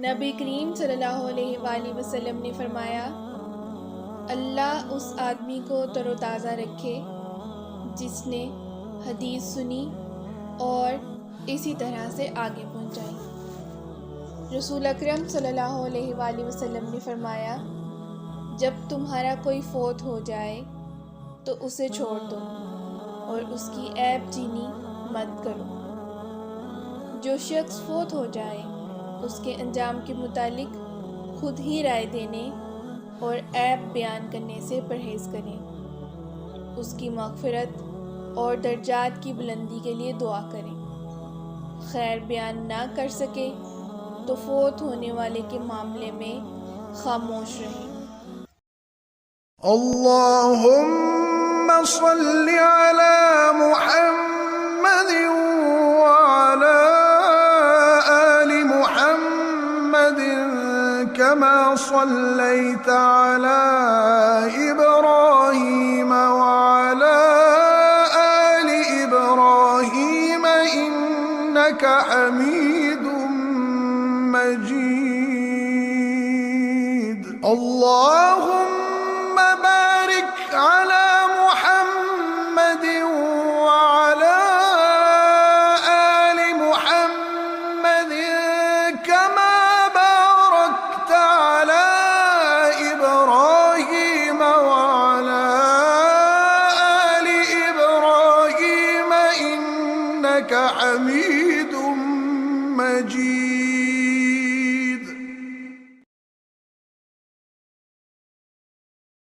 نبی کریم صلی اللہ علیہ وآلہ وسلم نے فرمایا، اللہ اس آدمی کو تر و تازہ رکھے جس نے حدیث سنی اور اسی طرح سے آگے پہنچائی۔ رسول اکرم صلی اللہ علیہ وآلہ وسلم نے فرمایا، جب تمہارا کوئی فوت ہو جائے تو اسے چھوڑ دو اور اس کی عیب چینی مت کرو۔ جو شخص فوت ہو جائے اس کے انجام کے متعلق خود ہی رائے دینے اور عیب بیان کرنے سے پرہیز کریں۔ اس کی مغفرت اور درجات کی بلندی کے لیے دعا کریں۔ خیر بیان نہ کر سکے تو فوت ہونے والے کے معاملے میں خاموش رہیں۔ اللہم صل علی محمد وعلی آل محمد كما صلیت علی ابراہیم وعلی آل ابراہیم انک حمید مجید۔ اللہم بارک علی محمد وعلی آل محمد كما بارکت علی ابراہیم وعلی آل ابراہیم انک حمید